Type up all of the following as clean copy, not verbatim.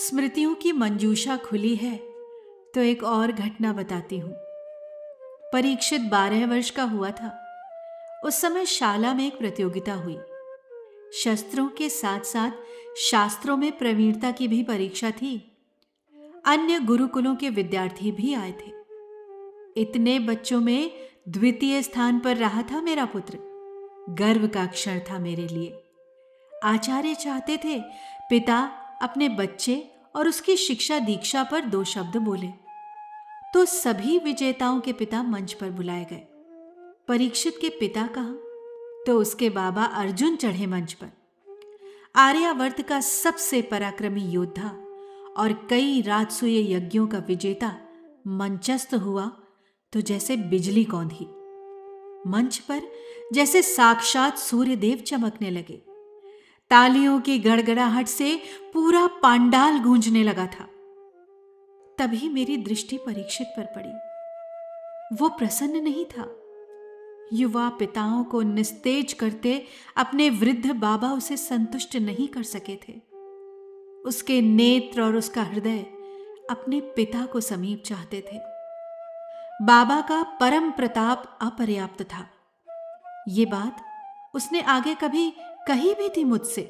स्मृतियों की मंजूषा खुली है तो एक और घटना बताती हूँ। परीक्षित 12 वर्ष का हुआ था। उस समय शाला में एक प्रतियोगिता हुई। शस्त्रों के साथ साथ शास्त्रों में प्रवीणता की भी परीक्षा थी। अन्य गुरुकुलों के विद्यार्थी भी आए थे। इतने बच्चों में द्वितीय स्थान पर रहा था मेरा पुत्र। गर्व का क्षण था मेरे लिए। आचार्य चाहते थे पिता अपने बच्चे और उसकी शिक्षा दीक्षा पर 2 शब्द बोले, तो सभी विजेताओं के पिता मंच पर बुलाए गए। परीक्षित के पिता कहा तो उसके बाबा अर्जुन चढ़े मंच पर। आर्यावर्त का सबसे पराक्रमी योद्धा और कई राजसूय यज्ञों का विजेता मंचस्थ हुआ तो जैसे बिजली कौंधी। मंच पर जैसे साक्षात सूर्यदेव चमकने लगे। तालियों की गड़गड़ाहट से पूरा पांडाल गूंजने लगा था। तभी मेरी दृष्टि परीक्षित पर पड़ी। वो प्रसन्न नहीं था। युवा पिताओं को निस्तेज करते अपने वृद्ध बाबा उसे संतुष्ट नहीं कर सके थे। उसके नेत्र और उसका हृदय अपने पिता को समीप चाहते थे। बाबा का परम प्रताप अपर्याप्त था। ये बात उसने आगे कभी कही भी थी मुझसे।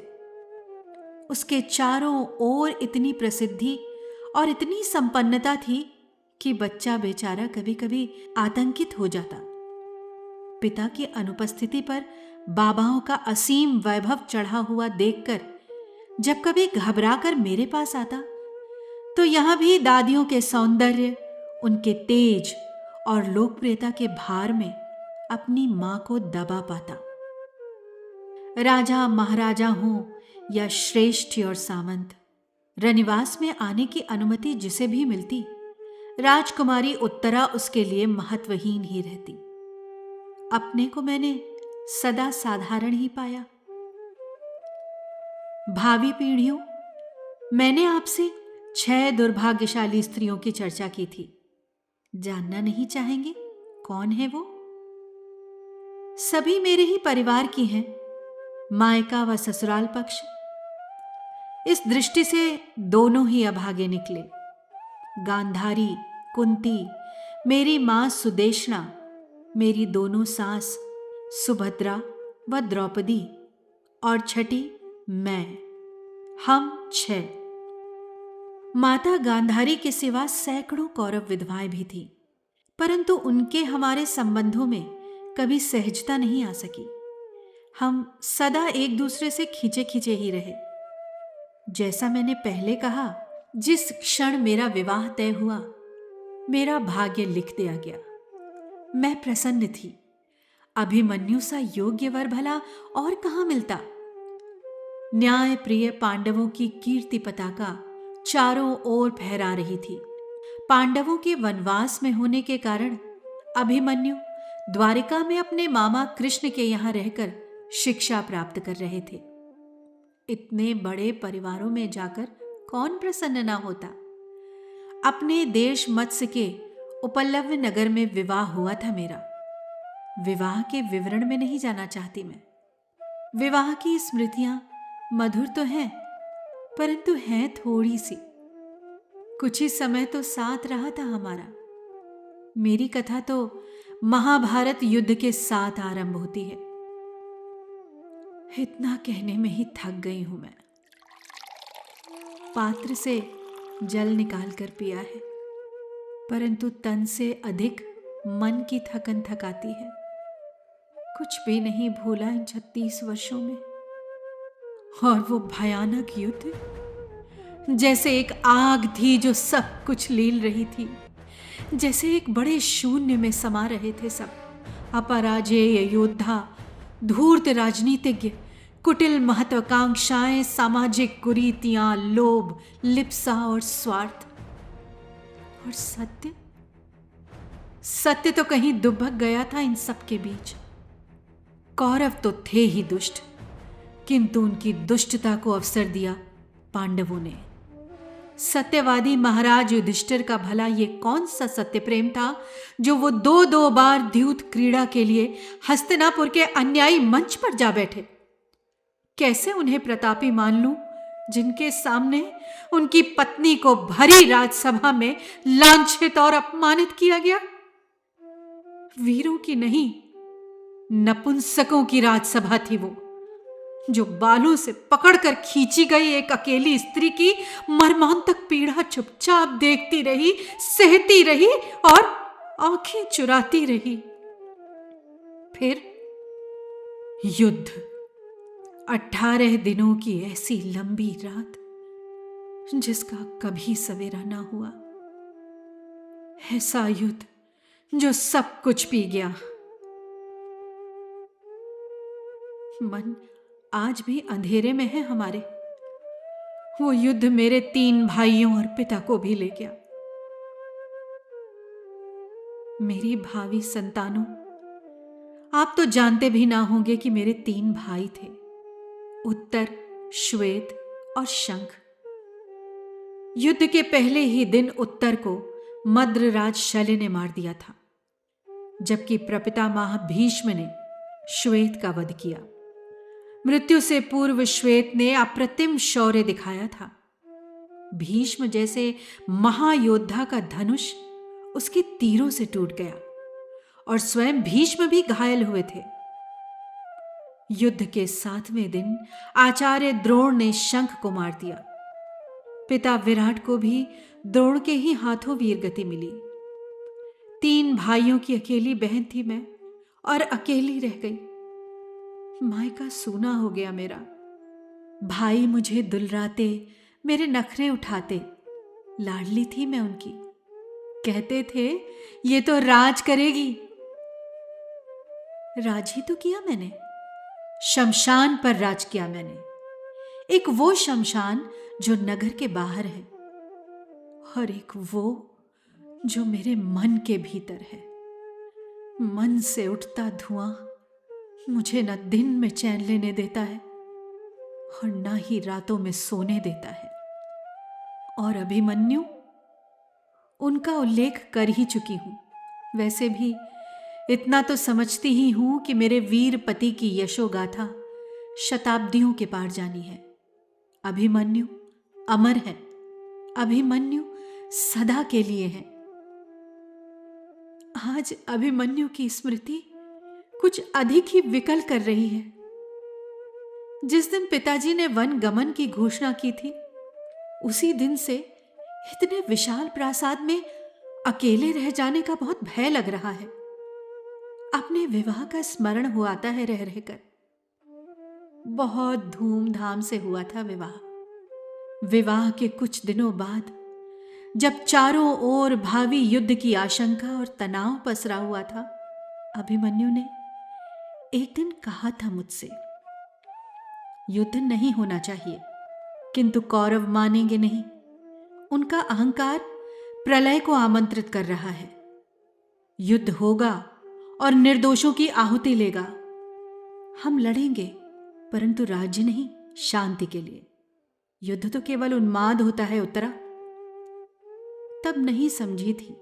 उसके चारों ओर इतनी प्रसिद्धि और इतनी संपन्नता थी कि बच्चा बेचारा कभी कभी आतंकित हो जाता। पिता की अनुपस्थिति पर बाबाओं का असीम वैभव चढ़ा हुआ देखकर जब कभी घबराकर मेरे पास आता तो यहां भी दादियों के सौंदर्य, उनके तेज और लोकप्रियता के भार में अपनी मां को दबा पाता। राजा महाराजा हों या श्रेष्ठ और सामंत, रनिवास में आने की अनुमति जिसे भी मिलती, राजकुमारी उत्तरा उसके लिए महत्वहीन ही रहती। अपने को मैंने सदा साधारण ही पाया। भावी पीढ़ियों, मैंने आपसे 6 दुर्भाग्यशाली स्त्रियों की चर्चा की थी। जानना नहीं चाहेंगे कौन है वो? सभी मेरे ही परिवार की हैं, मायका व ससुराल पक्ष। इस दृष्टि से दोनों ही अभागे निकले। गांधारी, कुंती, मेरी मां सुदेशना, मेरी दोनों सास सुभद्रा व द्रौपदी और छठी मैं, हम 6। माता गांधारी के सिवा सैकड़ों कौरव विधवाएं भी थीं, परंतु उनके हमारे संबंधों में कभी सहजता नहीं आ सकी। हम सदा एक दूसरे से खींचे खींचे ही रहे। जैसा मैंने पहले कहा, जिस क्षण मेरा विवाह तय हुआ, मेरा भाग्य लिख दिया गया। मैं प्रसन्न थी। अभिमन्यु सा योग्य वर भला और कहां मिलता। न्याय प्रिय पांडवों की कीर्ति पताका चारों ओर फहरा रही थी। पांडवों के वनवास में होने के कारण अभिमन्यु द्वारिका में अपने मामा कृष्ण के यहां रहकर शिक्षा प्राप्त कर रहे थे। इतने बड़े परिवारों में जाकर कौन प्रसन्न ना होता। अपने देश मत्स्य के उपल्लव्य नगर में विवाह हुआ था मेरा। विवाह के विवरण में नहीं जाना चाहती मैं। विवाह की स्मृतियां मधुर तो हैं, परंतु हैं थोड़ी सी। कुछ ही समय तो साथ रहा था हमारा। मेरी कथा तो महाभारत युद्ध के साथ आरंभ होती है। इतना कहने में ही थक गई हूं मैं। पात्र से जल निकाल कर पिया है, परंतु तन से अधिक मन की थकन थकाती है। कुछ भी नहीं भूला इन 36 वर्षों में। और वो भयानक युद्ध, जैसे एक आग थी जो सब कुछ लील रही थी। जैसे एक बड़े शून्य में समा रहे थे सब। अपराजेय योद्धा, धूर्त राजनीतिज्ञ, कुटिल महत्वाकांक्षाएं, सामाजिक कुरीतियां, लोभ, लिप्सा और स्वार्थ। और सत्य, सत्य तो कहीं दुबक गया था इन सब के बीच। कौरव तो थे ही दुष्ट, किंतु उनकी दुष्टता को अवसर दिया पांडवों ने। सत्यवादी महाराज युधिष्ठिर का भला ये कौन सा सत्य प्रेम था जो वो 2-2 बार द्यूत क्रीड़ा के लिए हस्तिनापुर के अन्यायी मंच पर जा बैठे। कैसे उन्हें प्रतापी मान लूं जिनके सामने उनकी पत्नी को भरी राजसभा में लांछित और अपमानित किया गया। वीरों की नहीं, नपुंसकों की राजसभा थी वो, जो बालों से पकड़कर खींची गई एक अकेली स्त्री की मर्मांतक पीड़ा चुपचाप देखती रही, सहती रही और आंखें चुराती रही। फिर युद्ध, 18 दिनों की ऐसी लंबी रात जिसका कभी सवेरा ना हुआ। ऐसा युद्ध जो सब कुछ पी गया। मन आज भी अंधेरे में है हमारे। वो युद्ध मेरे 3 भाइयों और पिता को भी ले गया। मेरी भावी संतानों, आप तो जानते भी ना होंगे कि मेरे 3 भाई थे, उत्तर, श्वेत और शंख। युद्ध के पहले ही दिन उत्तर को मद्रराज शल्य ने मार दिया था, जबकि प्रपितामह भीष्म ने श्वेत का वध किया। मृत्यु से पूर्व श्वेत ने अप्रतिम शौर्य दिखाया था। भीष्म जैसे महायोद्धा का धनुष उसके तीरों से टूट गया और स्वयं भीष्म भी घायल हुए थे। युद्ध के 7वें दिन आचार्य द्रोण ने शंख को मार दिया। पिता विराट को भी द्रोण के ही हाथों वीरगति मिली। 3 भाइयों की अकेली बहन थी मैं, और अकेली रह गई। मायका सूना हो गया मेरा। भाई मुझे दुलराते, मेरे नखरे उठाते, लाडली थी मैं उनकी। कहते थे ये तो राज करेगी। राज ही तो किया मैंने, शमशान पर राज किया मैंने। एक वो शमशान जो नगर के बाहर है, और एक वो जो मेरे मन के भीतर है। मन से उठता धुआं मुझे न दिन में चैन लेने देता है और न ही रातों में सोने देता है। और अभिमन्यु, उनका उल्लेख कर ही चुकी हूं। वैसे भी इतना तो समझती ही हूं कि मेरे वीर पति की यशोगाथा शताब्दियों के पार जानी है। अभिमन्यु अमर है, अभिमन्यु सदा के लिए है। आज अभिमन्यु की स्मृति कुछ अधिक ही विकल कर रही है। जिस दिन पिताजी ने वन गमन की घोषणा की थी, उसी दिन से इतने विशाल प्रासाद में अकेले रह जाने का बहुत भय लग रहा है। अपने विवाह का स्मरण हो आता है रह रहकर। बहुत धूमधाम से हुआ था विवाह। विवाह के कुछ दिनों बाद, जब चारों ओर भावी युद्ध की आशंका और तनाव पसरा हुआ था, अभिमन्यु ने एक दिन कहा था मुझसे, युद्ध नहीं होना चाहिए, किंतु कौरव मानेंगे नहीं। उनका अहंकार प्रलय को आमंत्रित कर रहा है। युद्ध होगा और निर्दोषों की आहुति लेगा। हम लड़ेंगे, परंतु राज्य नहीं, शांति के लिए। युद्ध तो केवल उन्माद होता है उत्तरा। तब नहीं समझी थी,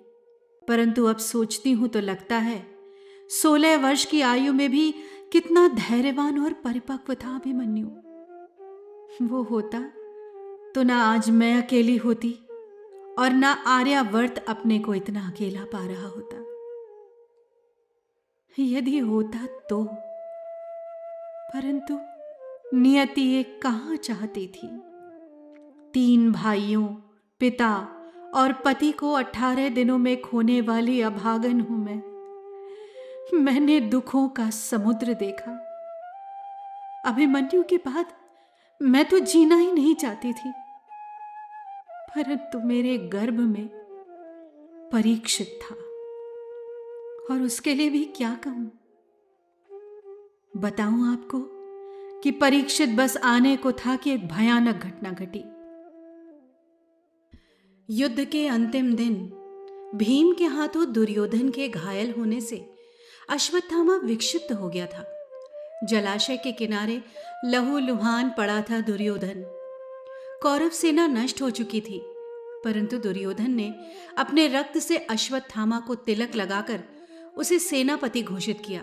परंतु अब सोचती हूं तो लगता है 16 वर्ष की आयु में भी कितना धैर्यवान और परिपक्व था अभिमन्यु। वो होता तो ना आज मैं अकेली होती और ना आर्यावर्त अपने को इतना अकेला पा रहा होता। यदि होता तो, परंतु नियति ये कहां चाहती थी। 3 भाइयों, पिता और पति को 18 दिनों में खोने वाली अभागन हूं मैं। मैंने दुखों का समुद्र देखा। अभिमन्यु के बाद मैं तो जीना ही नहीं चाहती थी, परंतु मेरे गर्भ में परीक्षित था, और उसके लिए भी क्या कहूं। बताऊं आपको कि परीक्षित बस आने को था कि एक भयानक घटना घटी। युद्ध के अंतिम दिन भीम के हाथों दुर्योधन के घायल होने से अश्वत्थामा विक्षिप्त हो गया था। जलाशय के किनारे लहूलुहान पड़ा था दुर्योधन। कौरव सेना नष्ट हो चुकी थी, परंतु दुर्योधन ने अपने रक्त से अश्वत्थामा को तिलक लगाकर उसे सेनापति घोषित किया,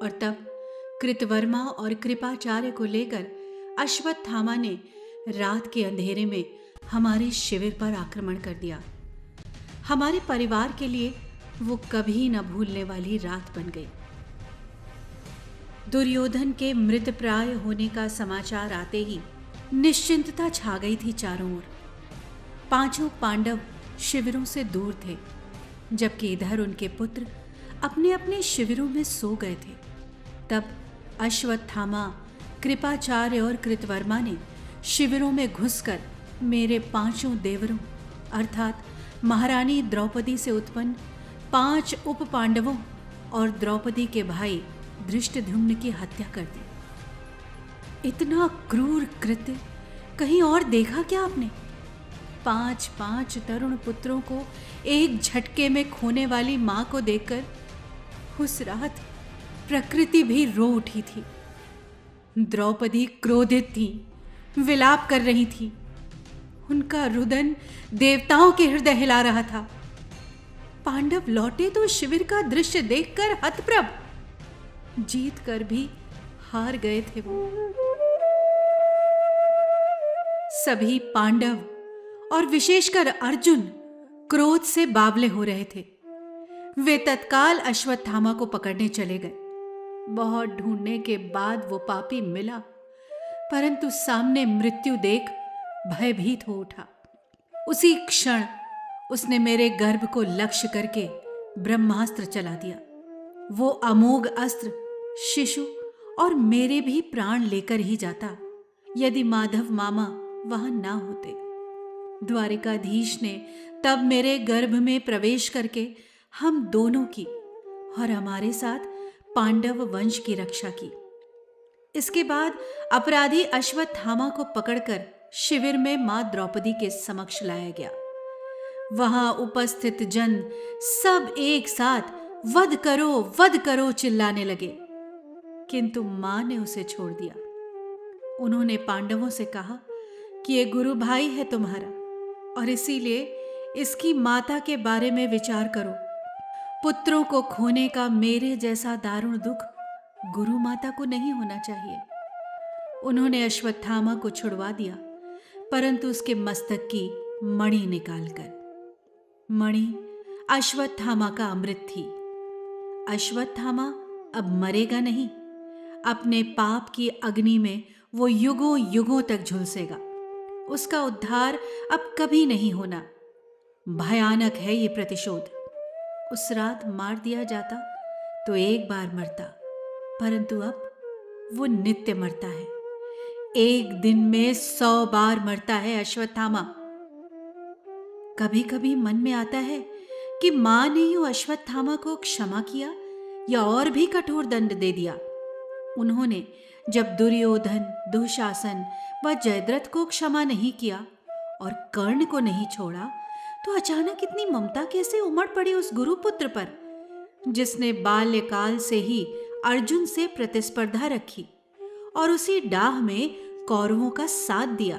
और तब कृतवर्मा और कृपाचार्य को लेकर अश्वत्थामा ने रात के अंधेरे में हमारे शिविर पर आक्रमण कर दिया। हमारे परिवार के लिए वो कभी न भूलने वाली रात बन गई। दुर्योधन के मृतप्राय होने का समाचार आते ही निश्चिंतता छा गई थी चारों ओर। पांचों पांडव शिविरों से दूर थे, जबकि इधर उनके पुत्र अपने अपने शिविरों में सो गए थे। तब अश्वत्थामा, कृपाचार्य और कृतवर्मा ने शिविरों में घुसकर मेरे पांचों देवरों अर्थात महारानी द्रौपदी से उत्पन्न 5 उप पांडवों और द्रौपदी के भाई धृष्टद्युम्न की हत्या कर दी। इतना क्रूर कृत्य कहीं और देखा क्या आपने? 5 तरुण पुत्रों को एक झटके में खोने वाली मां को देखकर उस रात प्रकृति भी रो उठी थी। द्रौपदी क्रोधित थी, विलाप कर रही थी। उनका रुदन देवताओं के हृदय हिला रहा था। पांडव लौटे तो शिविर का दृश्य देखकर हतप्रभ, जीत कर भी हार गए थे वो। सभी पांडव और विशेषकर अर्जुन क्रोध से बावले हो रहे थे। वे तत्काल अश्वत्थामा को पकड़ने चले गए। बहुत ढूंढने के बाद वो पापी मिला, परंतु सामने मृत्यु देख भयभीत हो उठा। उसी क्षण उसने मेरे गर्भ को लक्ष्य करके ब्रह्मास्त्र चला दिया। वो अमोघ अस्त्र शिशु और मेरे भी प्राण लेकर ही जाता, यदि माधव मामा वहां ना होते। द्वारिकाधीश ने तब मेरे गर्भ में प्रवेश करके हम दोनों की और हमारे साथ पांडव वंश की रक्षा की। इसके बाद अपराधी अश्वत्थामा को पकड़कर शिविर में मां द्रौपदी के समक्ष लाया गया। वहां उपस्थित जन सब एक साथ वध करो चिल्लाने लगे, किंतु मां ने उसे छोड़ दिया। उन्होंने पांडवों से कहा कि ये गुरु भाई है तुम्हारा और इसीलिए इसकी माता के बारे में विचार करो। पुत्रों को खोने का मेरे जैसा दारुण दुख गुरु माता को नहीं होना चाहिए। उन्होंने अश्वत्थामा को छुड़वा दिया, परंतु उसके मस्तक की मणि निकालकर। मणि अश्वत्थामा का अमृत थी। अश्वत्थामा अब मरेगा नहीं, अपने पाप की अग्नि में वो युगों युगों तक झुलसेगा। उसका उद्धार अब कभी नहीं होना। भयानक है ये प्रतिशोध। उस रात मार दिया जाता तो एक बार मरता, परंतु अब वो नित्य मरता है। एक दिन में 100 बार मरता है अश्वत्थामा। कभी कभी मन में आता है कि मां ने यूं अश्वत्थामा को क्षमा किया या और भी कठोर दंड दे दिया। उन्होंने जब दुर्योधन, दुशासन व जयद्रथ को क्षमा नहीं किया और कर्ण को नहीं छोड़ा, तो अचानक इतनी ममता कैसे उमड़ पड़ी उस गुरुपुत्र पर, जिसने बाल्यकाल से ही अर्जुन से प्रतिस्पर्धा रखी और उसी डाह में कौरवों का साथ दिया।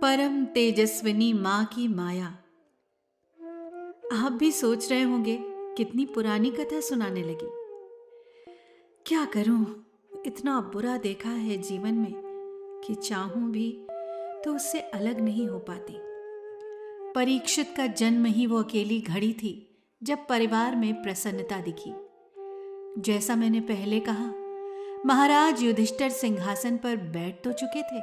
परम तेजस्विनी मां की माया। आप भी सोच रहे होंगे कितनी पुरानी कथा सुनाने लगी। क्या करूं, इतना बुरा देखा है जीवन में कि चाहूं भी तो उससे अलग नहीं हो पाती। परीक्षित का जन्म ही वो अकेली घड़ी थी जब परिवार में प्रसन्नता दिखी। जैसा मैंने पहले कहा, महाराज युधिष्ठिर सिंहासन पर बैठ तो चुके थे,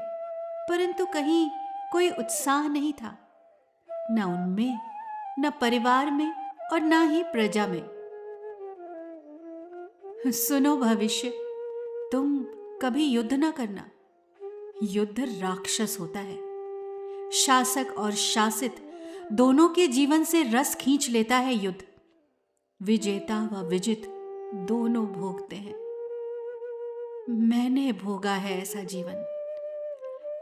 परंतु कहीं कोई उत्साह नहीं था, न उनमें, न परिवार में और न ही प्रजा में। सुनो भविष्य, तुम कभी युद्ध न करना। युद्ध राक्षस होता है। शासक और शासित दोनों के जीवन से रस खींच लेता है युद्ध। विजेता व विजित दोनों भोगते हैं। मैंने भोगा है ऐसा जीवन।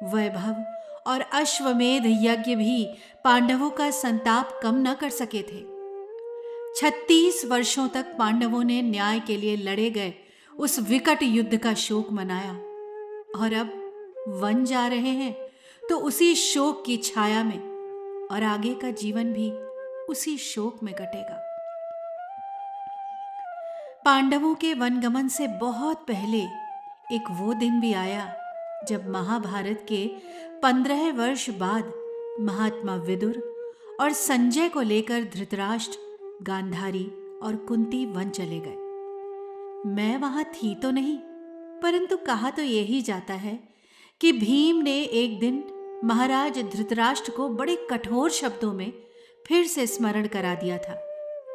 वैभव और अश्वमेध यज्ञ भी पांडवों का संताप कम न कर सके थे। 36 वर्षों तक पांडवों ने न्याय के लिए लड़े गए उस विकट युद्ध का शोक मनाया, और अब वन जा रहे हैं तो उसी शोक की छाया में, और आगे का जीवन भी उसी शोक में कटेगा। पांडवों के वनगमन से बहुत पहले एक वो दिन भी आया जब महाभारत के 15 वर्ष बाद महात्मा विदुर और संजय को लेकर धृतराष्ट्र, गांधारी और कुंती वन चले गए। मैं वहां थी तो नहीं, परंतु कहा तो यही जाता है कि भीम ने एक दिन महाराज धृतराष्ट्र को बड़े कठोर शब्दों में फिर से स्मरण करा दिया था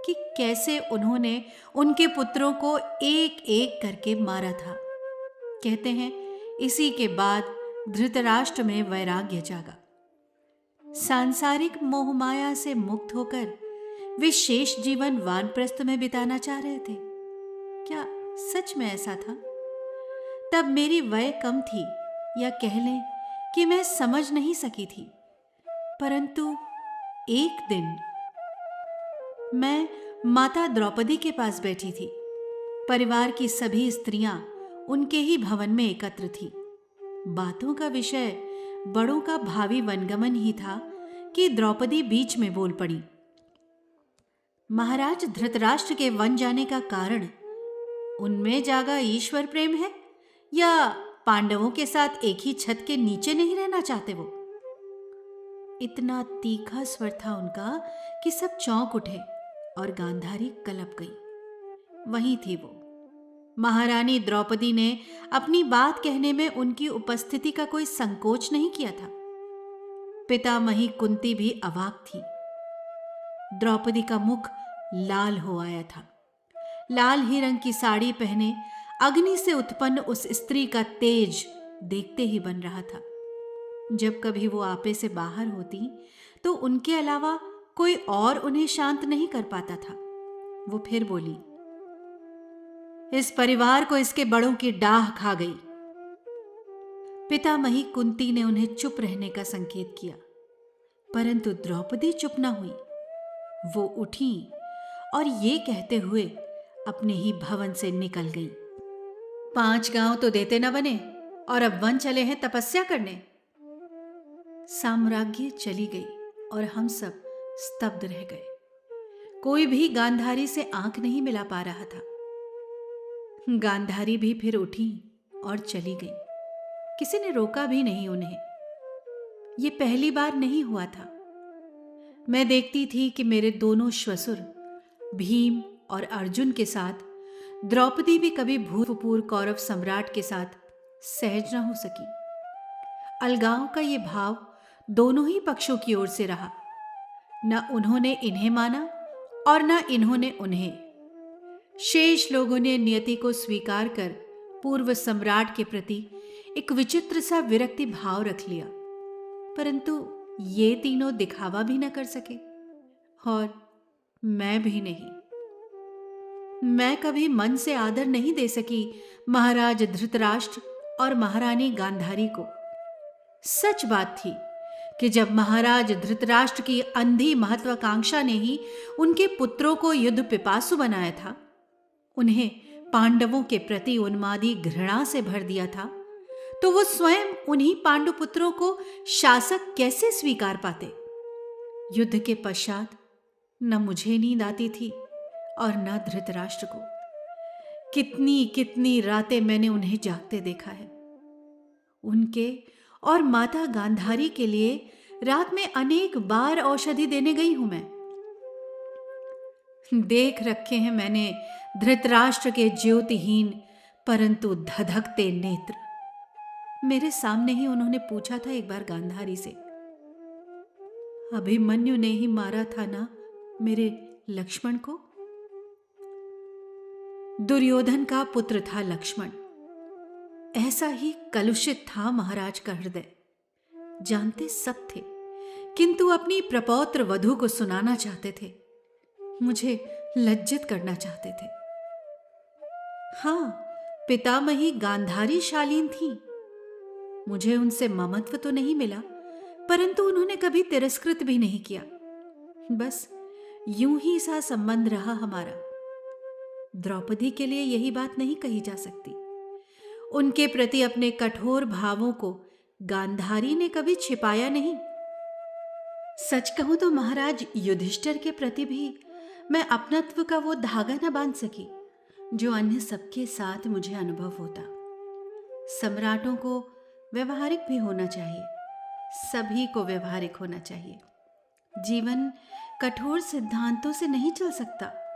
कि कैसे उन्होंने उनके पुत्रों को एक एक करके मारा था। कहते हैं इसी के बाद धृतराष्ट्र में वैराग्य जागा। सांसारिक मोहमाया से मुक्त होकर वे शेष जीवन वानप्रस्थ में बिताना चाह रहे थे। क्या सच में ऐसा था? तब मेरी वय कम थी, या कह लें कि मैं समझ नहीं सकी थी। परंतु एक दिन मैं माता द्रौपदी के पास बैठी थी। परिवार की सभी स्त्रियां उनके ही भवन में एकत्र थी। बातों का विषय बड़ों का भावी वनगमन ही था कि द्रौपदी बीच में बोल पड़ी। महाराज धृतराष्ट्र के वन जाने का कारण उनमें जागा ईश्वर प्रेम है, या पांडवों के साथ एक ही छत के नीचे नहीं रहना चाहते वो? इतना तीखा स्वर था उनका कि सब चौंक उठे और गांधारी कलप गई। वहीं थी वो। महारानी द्रौपदी ने अपनी बात कहने में उनकी उपस्थिति का कोई संकोच नहीं किया था। पितामही कुंती भी अवाक थी। द्रौपदी का मुख लाल हो आया था। लाल ही रंग की साड़ी पहने अग्नि से उत्पन्न उस स्त्री का तेज देखते ही बन रहा था। जब कभी वो आपे से बाहर होती तो उनके अलावा कोई और उन्हें शांत नहीं कर पाता था। वो फिर बोली, इस परिवार को इसके बड़ों की डाह खा गई। पितामही कुंती ने उन्हें चुप रहने का संकेत किया, परंतु द्रौपदी चुप न हुई। वो उठी और ये कहते हुए अपने ही भवन से निकल गई, 5 गांव तो देते न बने और अब वन चले हैं तपस्या करने। साम्राज्ञी चली गई और हम सब स्तब्ध रह गए। कोई भी गांधारी से आंख नहीं मिला पा रहा था। गांधारी भी फिर उठी और चली गई। किसी ने रोका भी नहीं उन्हें। ये पहली बार नहीं हुआ था। मैं देखती थी कि मेरे दोनों श्वसुर भीम और अर्जुन के साथ द्रौपदी भी कभी भूतपूर्व कौरव सम्राट के साथ सहज न हो सकी। अलगाव का ये भाव दोनों ही पक्षों की ओर से रहा। न उन्होंने इन्हें माना और न इन्होंने उन्हें। शेष लोगों ने नियति को स्वीकार कर पूर्व सम्राट के प्रति एक विचित्र सा विरक्ति भाव रख लिया, परंतु ये तीनों दिखावा भी न कर सके, और मैं भी नहीं। मैं कभी मन से आदर नहीं दे सकी महाराज धृतराष्ट्र और महारानी गांधारी को। सच बात थी कि जब महाराज धृतराष्ट्र की अंधी महत्वाकांक्षा ने ही उनके पुत्रों को युद्ध पिपासु बनाया था, उन्हें पांडवों के प्रति उन्मादी घृणा से भर दिया था, तो वो स्वयं उन्हीं पांडुपुत्रों को शासक कैसे स्वीकार पाते? युद्ध के पश्चात न मुझे नींद आती थी और न धृतराष्ट्र को। कितनी कितनी रातें मैंने उन्हें जागते देखा है। उनके और माता गांधारी के लिए रात में अनेक बार औषधि देने गई हूं मैं। देख रखे हैं मैंने धृतराष्ट्र के ज्योतिहीन परंतु धधकते नेत्र। मेरे सामने ही उन्होंने पूछा था एक बार गांधारी से, अभिमन्यु ने ही मारा था ना मेरे लक्ष्मण को? दुर्योधन का पुत्र था लक्ष्मण। ऐसा ही कलुषित था महाराज का हृदय। जानते सब थे, किंतु अपनी प्रपौत्र वधू को सुनाना चाहते थे, मुझे लज्जित करना चाहते थे। हां, पितामही गांधारी शालीन थी। मुझे उनसे ममत्व तो नहीं मिला, परंतु उन्होंने कभी तिरस्कृत भी नहीं किया। बस यूं ही सा संबंध रहा हमारा। द्रौपदी के लिए यही बात नहीं कही जा सकती। उनके प्रति अपने कठोर भावों को गांधारी ने कभी छिपाया नहीं। सच कहूं तो महाराज युधिष्ठिर के प्रति भी मैं अपनत्व का वो धागा न बांध सकी जो अन्य सबके साथ मुझे अनुभव होता। सम्राटों को व्यवहारिक भी होना चाहिए। सभी को व्यवहारिक होना चाहिए। जीवन कठोर सिद्धांतों से नहीं चल सकता।